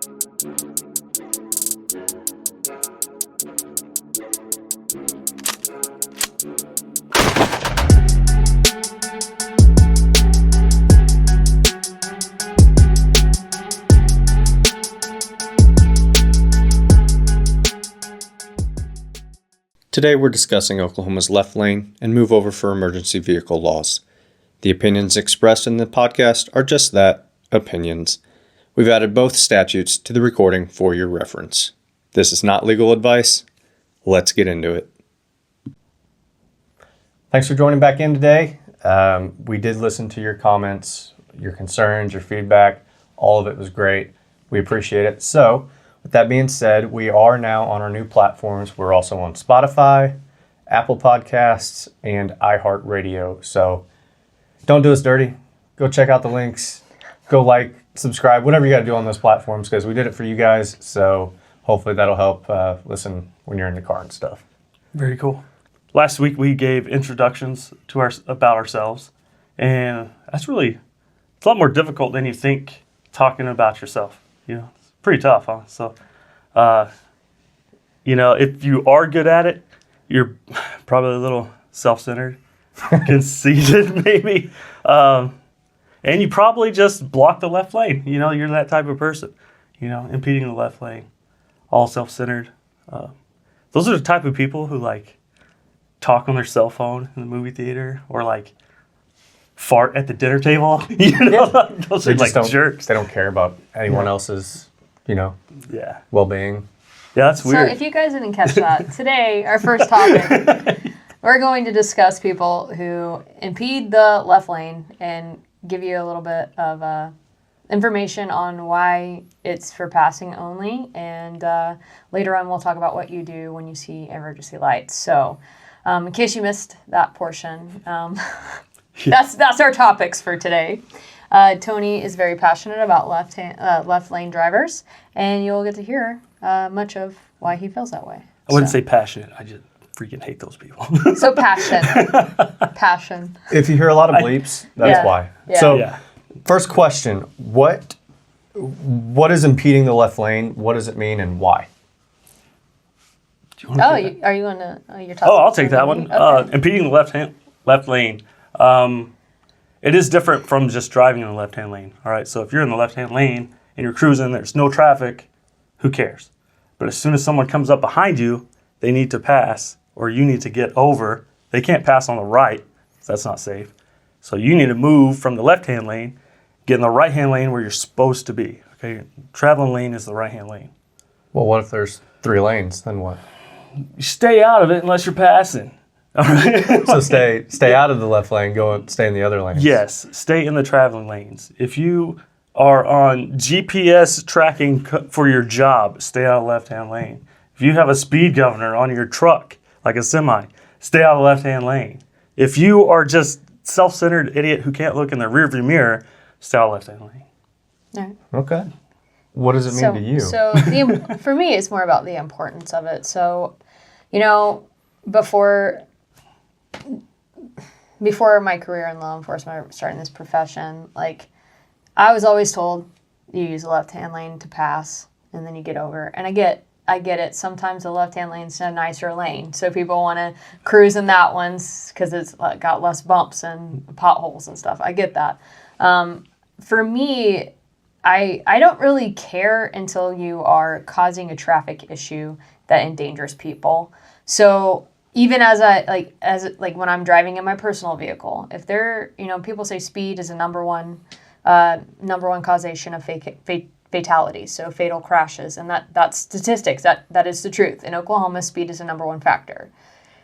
Today we're discussing Oklahoma's left lane and move over for emergency vehicle laws. The opinions expressed in the podcast are just that, opinions. We've added both statutes to the recording for your reference. This is not legal advice. Let's get into it. Thanks for joining back in today. We did listen to your comments, your concerns, your feedback. All of it was great. We appreciate it. So, with that being said, we are now on our new platforms. We're also on Spotify, Apple Podcasts, and iHeartRadio. So don't do us dirty. Go check out the links. Go like, subscribe, whatever you got to do on those platforms, because we did it for you guys. So hopefully that'll help listen when you're in the car and stuff. Very cool. Last week we gave introductions to about ourselves, and it's a lot more difficult than you think talking about yourself. It's pretty tough, huh? So, if you are good at it, you're probably a little self-centered, conceited maybe, and you probably just block the left lane. You're that type of person, impeding the left lane, all self-centered. Those are the type of people who talk on their cell phone in the movie theater, or fart at the dinner table. Those are jerks. They don't care about anyone else's well-being. Yeah, that's weird. So if you guys didn't catch that, today, our first topic, we're going to discuss people who impede the left lane and give you a little bit of information on why it's for passing only. And later on, we'll talk about what you do when you see emergency lights. So in case you missed that portion, that's our topics for today. Tony is very passionate about left lane drivers, and you'll get to hear much of why he feels that way. I wouldn't say passionate. I just freaking hate those people. So passion. If you hear a lot of bleeps, that's why. Yeah. So, first question: what is impeding the left lane? What does it mean, and why? Are you going to? You're talking. Oh, I'll take that one. Okay. Impeding the left lane. It is different from just driving in the left-hand lane. All right, so if you're in the left-hand lane and you're cruising, there's no traffic, who cares? But as soon as someone comes up behind you, they need to pass, or you need to get over. They can't pass on the right, so that's not safe. So you need to move from the left-hand lane, get in the right-hand lane where you're supposed to be. Okay, traveling lane is the right-hand lane. Well, what if there's 3 lanes? Then what? You stay out of it unless you're passing. All right. So stay out of the left lane, stay in the other lanes. Yes, stay in the traveling lanes. If you are on GPS tracking for your job, stay out of the left-hand lane. If you have a speed governor on your truck, like a semi, stay out of the left-hand lane. If you are just self-centered idiot who can't look in the rearview mirror, stay out of the left-hand lane. All right. Okay. What does it mean to you? So for me, it's more about the importance of it. So, before my career in law enforcement, starting this profession, I was always told you use the left-hand lane to pass, and then you get over. And I get it. Sometimes the left-hand lane's a nicer lane, so people want to cruise in that one because it's got less bumps and potholes and stuff. I get that. For me, I don't really care until you are causing a traffic issue that endangers people. So even as when I'm driving in my personal vehicle, if people say speed is a number one causation of fatalities, so fatal crashes, and that's statistics. That is the truth. In Oklahoma, speed is a number one factor,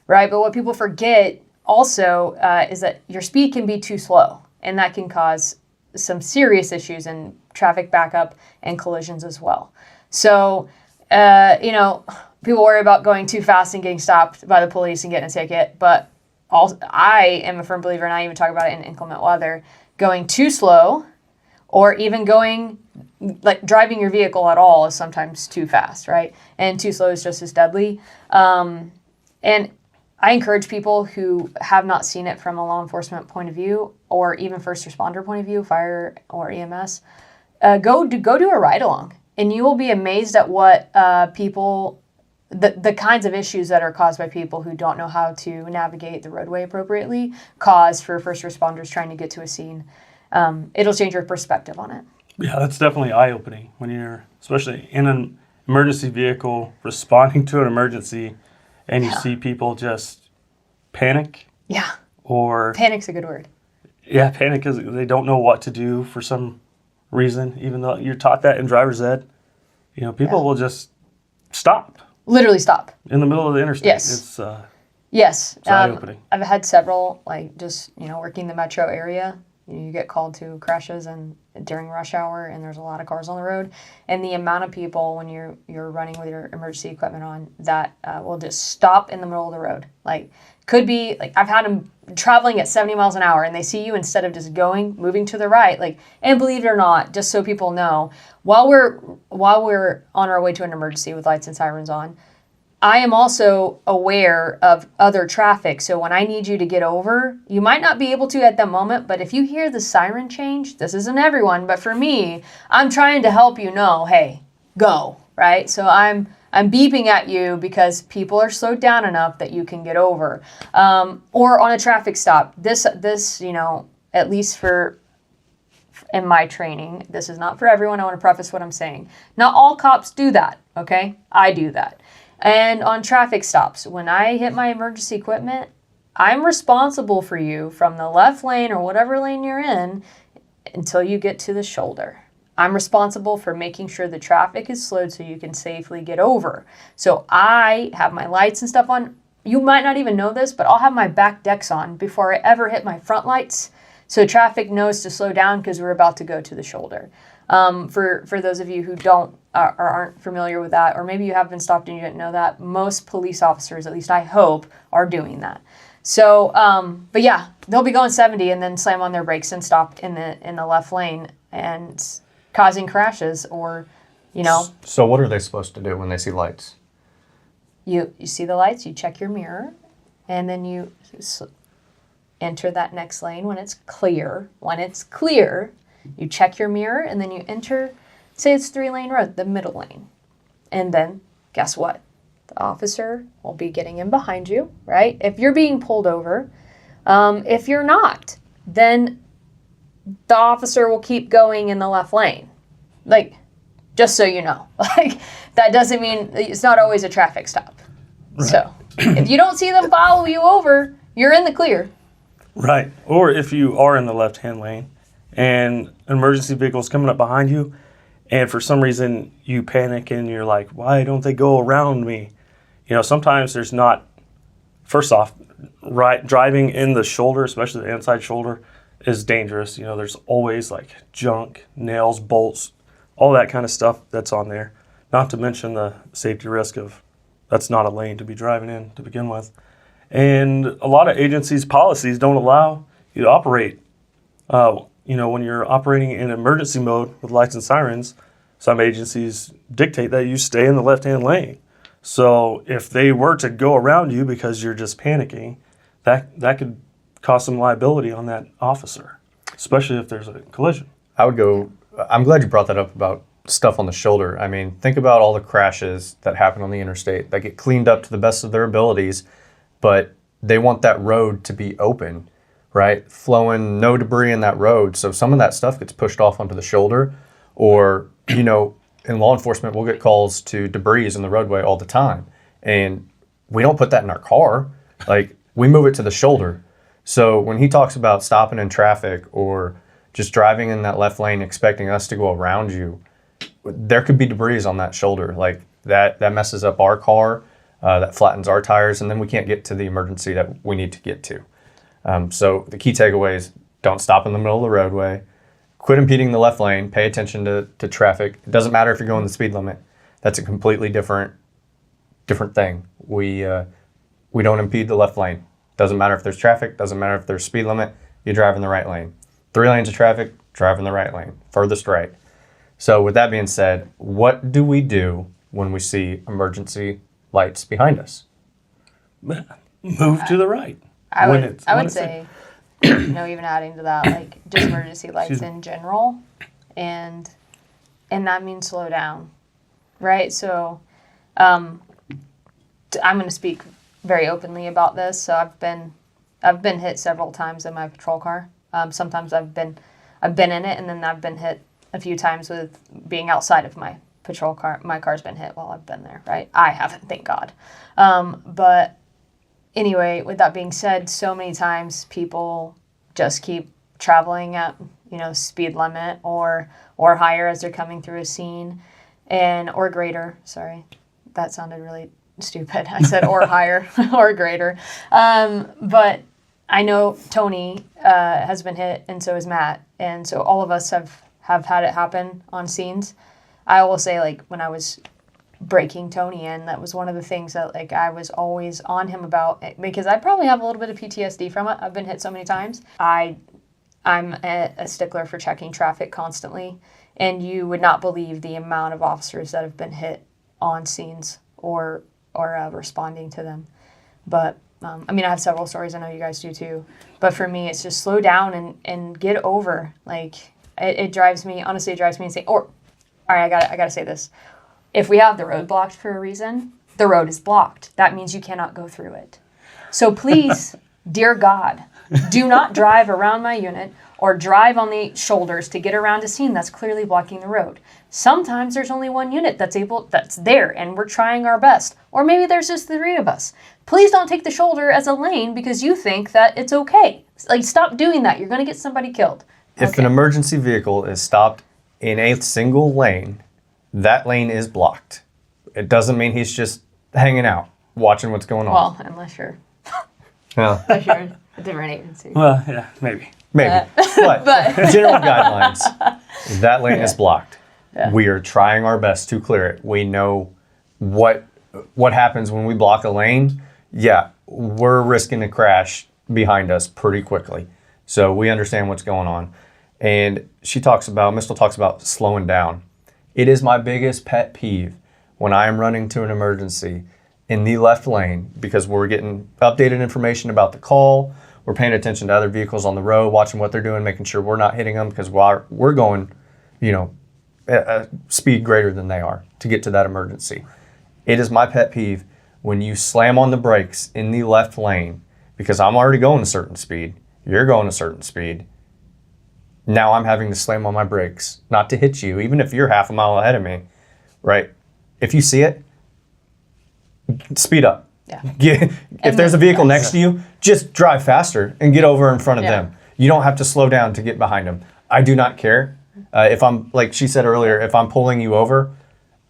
right? But what people forget also is that your speed can be too slow, and that can cause some serious issues in traffic backup and collisions as well. So, people worry about going too fast and getting stopped by the police and getting a ticket, but I am a firm believer, and I even talk about it in inclement weather, going too slow or even driving your vehicle at all is sometimes too fast, right? And too slow is just as deadly. And I encourage people who have not seen it from a law enforcement point of view or even first responder point of view, fire or EMS, go do a ride along. and you will be amazed at what people, the kinds of issues that are caused by people who don't know how to navigate the roadway appropriately cause for first responders trying to get to a scene. It'll change your perspective on it. Yeah, that's definitely eye-opening when you're, especially in an emergency vehicle, responding to an emergency, and you see people just panic. Yeah. Or Panic's a good word. yeah, panic is they don't know what to do for some reason, even though you're taught that in driver's ed. You know, people will just stop Literally stop. in the middle of the interstate. Yes. It's Yes. eye-opening. I've had several, like, just, working the metro area. You get called to crashes and during rush hour, and there's a lot of cars on the road. And the amount of people when you're running with your emergency equipment on that will just stop in the middle of the road. Like, could be like I've had them traveling at 70 miles an hour, and they see you instead of just moving to the right. Like, and believe it or not, just so people know, while we're on our way to an emergency with lights and sirens on, I am also aware of other traffic. So when I need you to get over, you might not be able to at the moment, but if you hear the siren change, this isn't everyone, but for me, I'm trying to help you know, hey, go, right? So I'm beeping at you because people are slowed down enough that you can get over. Or on a traffic stop, this, at least in my training, this is not for everyone. I want to preface what I'm saying. Not all cops do that, okay? I do that. And on traffic stops, when I hit my emergency equipment, I'm responsible for you from the left lane or whatever lane you're in until you get to the shoulder. I'm responsible for making sure the traffic is slowed so you can safely get over. So I have my lights and stuff on. You might not even know this, but I'll have my back decks on before I ever hit my front lights. So traffic knows to slow down because we're about to go to the shoulder. For those of you who aren't familiar with that, or maybe you have been stopped and you didn't know that, most police officers, at least I hope, are doing that. So, but yeah, they'll be going 70 and then slam on their brakes and stop in the left lane and causing crashes or, So what are they supposed to do when they see lights? You see the lights, you check your mirror, and then you enter that next lane when it's clear. When it's clear, you check your mirror, and then you enter, say it's 3-lane road, the middle lane. And then, guess what? The officer will be getting in behind you, right? If you're being pulled over. If you're not, then the officer will keep going in the left lane. Like, just so you know. Like, that doesn't mean it's not always a traffic stop. Right. So, if you don't see them follow you over, you're in the clear. Right. Or if you are in the left-hand lane and an emergency vehicle is coming up behind you, and for some reason you panic and you're like, why don't they go around me? Sometimes there's not, first off, driving in the shoulder, especially the inside shoulder, is dangerous. There's always like junk, nails, bolts, all that kind of stuff that's on there. Not to mention the safety risk of that's not a lane to be driving in to begin with. And a lot of agencies' policies don't allow you to operate. When you're operating in emergency mode with lights and sirens, some agencies dictate that you stay in the left-hand lane. So if they were to go around you because you're just panicking, that could cause some liability on that officer, especially if there's a collision. I'm glad you brought that up about stuff on the shoulder. I mean, think about all the crashes that happen on the interstate that get cleaned up to the best of their abilities, but they want that road to be open, right? Flowing, no debris in that road. So some of that stuff gets pushed off onto the shoulder, or, in law enforcement, we'll get calls to debris in the roadway all the time. And we don't put that in our car. Like, we move it to the shoulder. So when he talks about stopping in traffic or just driving in that left lane, expecting us to go around you, there could be debris on that shoulder. Like, that messes up our car. That flattens our tires, and then we can't get to the emergency that we need to get to. So the key takeaway is don't stop in the middle of the roadway. Quit impeding the left lane. Pay attention to traffic. It doesn't matter if you're going the speed limit. That's a completely different thing. We don't impede the left lane. Doesn't matter if there's traffic. Doesn't matter if there's speed limit. You drive in the right lane. 3 lanes of traffic, drive in the right lane. Furthest right. So with that being said, what do we do when we see emergency lights behind us? Move to the right. I would say, even adding to that, like just emergency lights in general. And and that means slow down, right? So I'm going to speak very openly about this. So I've been hit several times in my patrol car. Sometimes I've been in it, and then I've been hit a few times with being outside of my patrol car. My car's been hit while I've been there, right? I haven't, thank God. But anyway, with that being said, so many times people just keep traveling at, speed limit or higher as they're coming through a scene, or greater. Sorry, that sounded really stupid. I said or higher or greater. But I know Tony has been hit, and so has Matt, and so all of us have had it happen on scenes. I will say, like, when I was breaking Tony in, that was one of the things that, like, I was always on him about, because I probably have a little bit of PTSD from it. I've been hit so many times. I'm a stickler for checking traffic constantly, and you would not believe the amount of officers that have been hit on scenes or responding to them. But I have several stories. I know you guys do too. But for me, it's just slow down and get over. Like, it drives me. Honestly, it drives me insane. All right, I gotta say this. If we have the road blocked for a reason, the road is blocked. That means you cannot go through it. So please, dear God, do not drive around my unit or drive on the shoulders to get around a scene that's clearly blocking the road. Sometimes there's only one unit that's there, and we're trying our best. Or maybe there's just 3 of us. Please don't take the shoulder as a lane because you think that it's okay. Like, stop doing that. You're going to get somebody killed. If an emergency vehicle is stopped in a single lane, that lane is blocked. It doesn't mean he's just hanging out, watching what's going on. Well, unless you're Yeah. a different agency. Well, yeah, maybe. Maybe. But general guidelines, that lane is blocked. Yeah. We are trying our best to clear it. We know what happens when we block a lane. Yeah, we're risking a crash behind us pretty quickly. So we understand what's going on. And Mystal talks about slowing down. It is my biggest pet peeve when I am running to an emergency in the left lane because we're getting updated information about the call. We're paying attention to other vehicles on the road, watching what they're doing, making sure we're not hitting them because we're going, at a speed greater than they are to get to that emergency. It is my pet peeve when you slam on the brakes in the left lane because I'm already going a certain speed. You're going a certain speed. Now I'm having to slam on my brakes, not to hit you, even if you're half a mile ahead of me, right? If you see it, speed up. Yeah. If there's a vehicle next to you, just drive faster and get over in front of them. You don't have to slow down to get behind them. I do not care. If I'm, like she said earlier, if I'm pulling you over,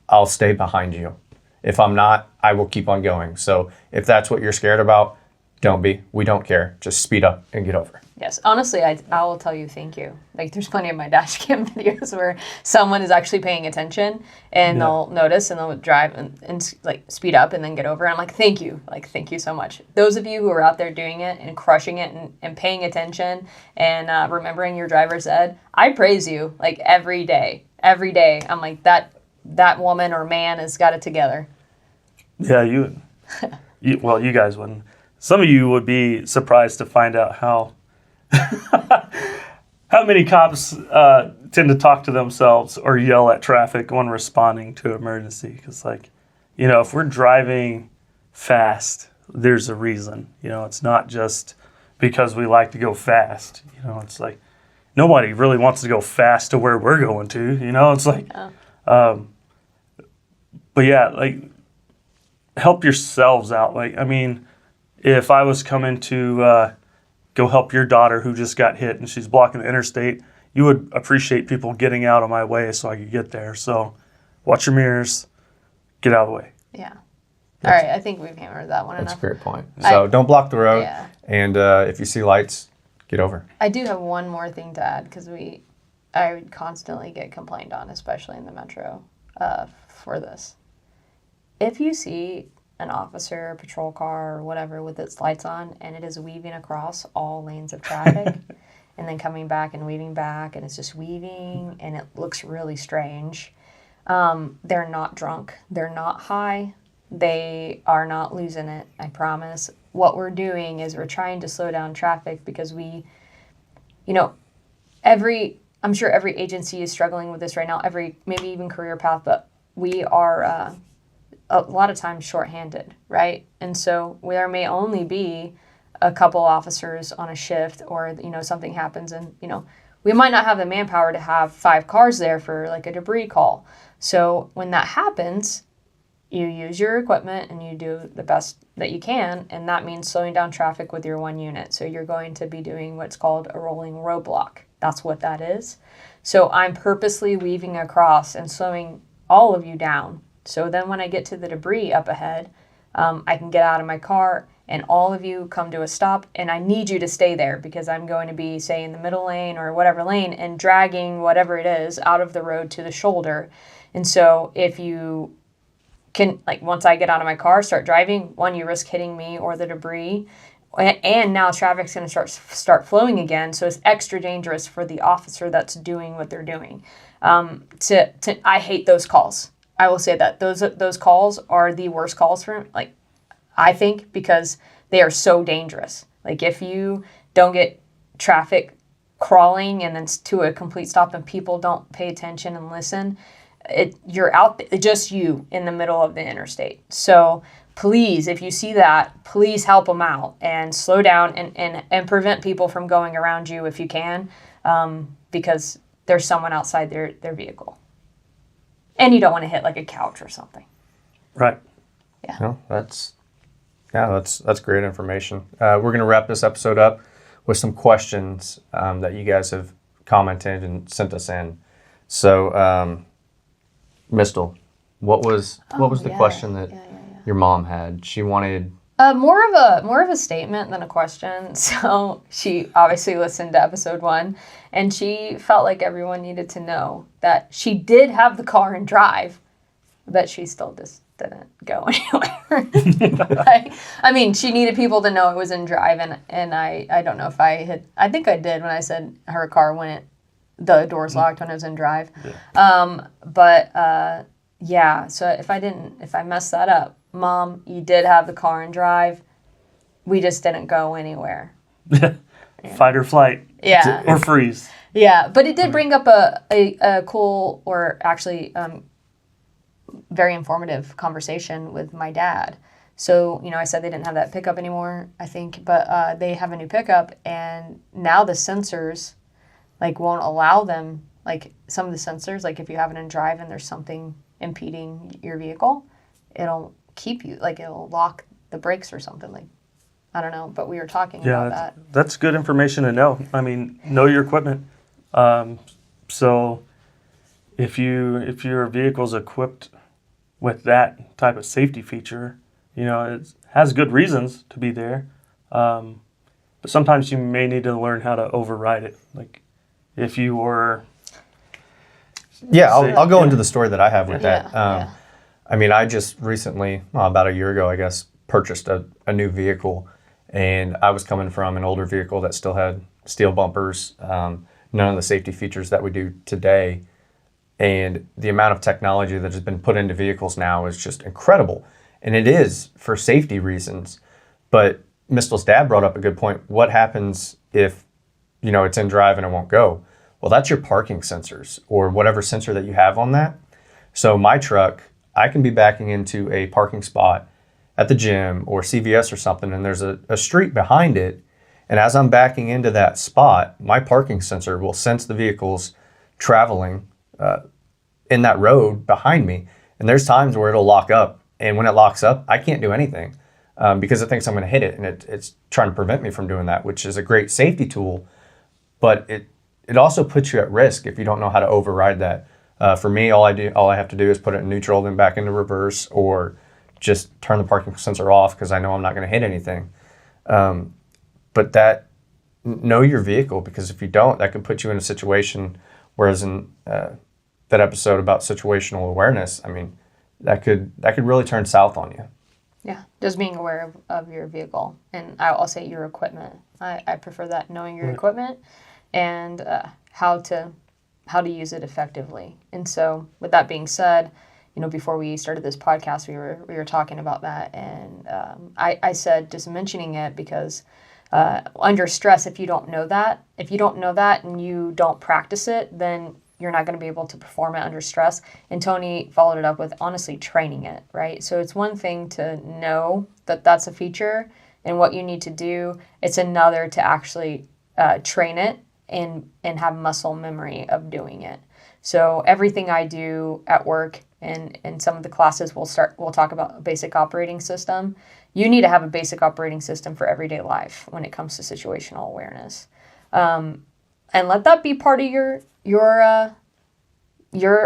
I'll stay behind you. If I'm not, I will keep on going. So if that's what you're scared about, don't be. We don't care. Just speed up and get over. Yes, honestly, I will tell you thank you. Like, there's plenty of my dash cam videos where someone is actually paying attention and they'll notice and they'll drive and like speed up and then get over. And I'm like, thank you. Like, thank you so much. Those of you who are out there doing it and crushing it and paying attention and remembering your driver's ed, I praise you, like, every day. Every day. I'm like, that woman or man has got it together. Yeah, you guys wouldn't. Some of you would be surprised to find out how many cops tend to talk to themselves or yell at traffic when responding to emergency. Because, if we're driving fast, there's a reason. It's not just because we like to go fast. It's like nobody really wants to go fast to where we're going to. It's like, but yeah, help yourselves out. If I was coming to go help your daughter who just got hit and she's blocking the interstate, you would appreciate people getting out of my way so I could get there. So watch your mirrors, get out of the way. Yeah. All right, I think we've hammered that one enough. That's a great point. So don't block the road. Yeah. And if you see lights, get over. I do have one more thing to add because I would constantly get complained on, especially in the metro, for this. If you see an officer, patrol car, or whatever with its lights on, and it is weaving across all lanes of traffic, and then coming back and weaving back, and it's just weaving, and it looks really strange. They're not drunk. They're not high. They are not losing it, I promise. What we're doing is we're trying to slow down traffic because every I'm sure every agency is struggling with this right now, maybe even career path, but we are a lot of times shorthanded, right? And so there may only be a couple officers on a shift, or, something happens and, we might not have the manpower to have 5 cars there for like a debris call. So when that happens, you use your equipment and you do the best that you can, and that means slowing down traffic with your 1 unit. So you're going to be doing what's called a rolling roadblock. That's what that is. So I'm purposely weaving across and slowing all of you down. So then when I get to the debris up ahead, I can get out of my car and all of you come to a stop, and I need you to stay there because I'm going to be, say, in the middle lane or whatever lane and dragging whatever it is out of the road to the shoulder. And so if you can, like, once I get out of my car, start driving, one, you risk hitting me or the debris, and now traffic's going to start flowing again. So it's extra dangerous for the officer that's doing what they're doing. I hate those calls. I will say that those calls are the worst calls for, like, I think, because they are so dangerous. Like, if you don't get traffic crawling and then to a complete stop and people don't pay attention and listen, you're out there, just you in the middle of the interstate. So please, if you see that, please help them out and slow down and prevent people from going around you if you can, because there's someone outside their vehicle. And you don't want to hit like a couch or something. Right. Yeah. No, that's great information. We're going to wrap this episode up with some questions that you guys have commented and sent us in. So, Mystal, what was the question that your mom had? She wanted more of a statement than a question. So she obviously listened to episode 1, and she felt like everyone needed to know that she did have the car and drive, but she still just didn't go anywhere. I mean, she needed people to know it was in drive, and I don't know if I think I did when I said her car the doors locked when it was in drive. Yeah. Yeah, so if I messed that up, Mom, you did have the car and drive. We just didn't go anywhere. Fight or flight. Yeah. Or freeze. Yeah, but it did bring up a cool, or actually very informative conversation with my dad. So, I said they didn't have that pickup anymore, I think, but they have a new pickup, and now the sensors, like, won't allow them, like, some of the sensors, like, if you have it in drive and there's something impeding your vehicle, it'll keep you, like, it'll lock the brakes or something, like, I don't know, but we were talking about that. That's good information to know. I mean, know your equipment. So if your vehicle's equipped with that type of safety feature, it has good reasons to be there. But sometimes you may need to learn how to override it. Like, if you were... Yeah, I'll go into the story that I have with that. Yeah. I mean, I just recently, about a year ago, I guess, purchased a new vehicle, and I was coming from an older vehicle that still had steel bumpers, none of the safety features that we do today, and the amount of technology that has been put into vehicles now is just incredible, and it is for safety reasons. But Mystal's dad brought up a good point. What happens if, it's in drive and it won't go? Well, that's your parking sensors or whatever sensor that you have on that. So my truck, I can be backing into a parking spot at the gym or CVS or something, and there's a street behind it. And as I'm backing into that spot, my parking sensor will sense the vehicles traveling in that road behind me. And there's times where it'll lock up. And when it locks up, I can't do anything because it thinks I'm going to hit it. And it's trying to prevent me from doing that, which is a great safety tool. But it also puts you at risk if you don't know how to override that. For me, all I have to do is put it in neutral, then back into reverse, or just turn the parking sensor off because I know I'm not going to hit anything. But know your vehicle, because if you don't, that could put you in a situation. Whereas in that episode about situational awareness, I mean, that could really turn south on you. Yeah, just being aware of your vehicle, and I'll say your equipment. I prefer that, knowing your equipment and how to use it effectively. And so, with that being said, before we started this podcast, we were talking about that, and I said, just mentioning it because under stress, if you don't know that, and you don't practice it, then you're not going to be able to perform it under stress. And Tony followed it up with honestly training it, right? So it's one thing to know that that's a feature and what you need to do. It's another to actually train it and have muscle memory of doing it. So everything I do at work and in some of the classes we'll talk about a basic operating system. You need to have a basic operating system for everyday life when it comes to situational awareness. And let that be part of your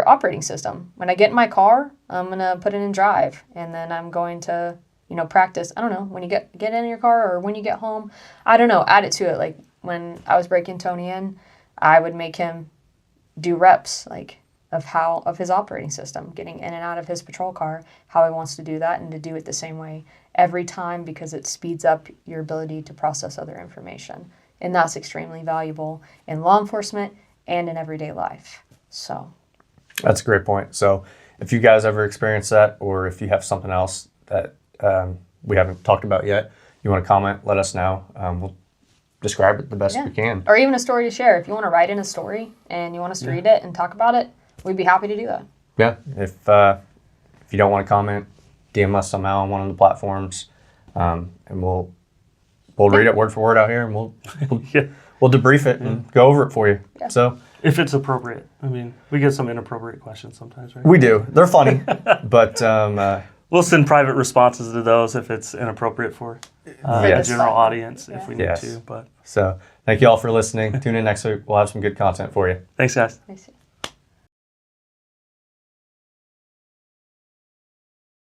operating system. When I get in my car, I'm going to put it in drive, and then I'm going to, practice. I don't know, when you get in your car or when you get home, I don't know, add it to it. Like when I was breaking Tony in, I would make him do reps, like of his operating system, getting in and out of his patrol car, how he wants to do that, and to do it the same way every time, because it speeds up your ability to process other information. And that's extremely valuable in law enforcement and in everyday life. So that's a great point. So if you guys ever experience that, or if you have something else that we haven't talked about yet, you want to comment, let us know. We'll describe it the best we can. Or even a story to share. If you want to write in a story and you want us to read it and talk about it, we'd be happy to do that. Yeah. If you don't want to comment, DM us somehow on one of the platforms, and we'll read it word for word out here, and we'll debrief it and go over it for you. Yeah. So if it's appropriate. I mean, we get some inappropriate questions sometimes, right? We do. They're funny, but we'll send private responses to those if it's inappropriate for the general audience if we need to. But so thank you all for listening. Tune in next week. We'll have some good content for you. Thanks, guys. Thanks.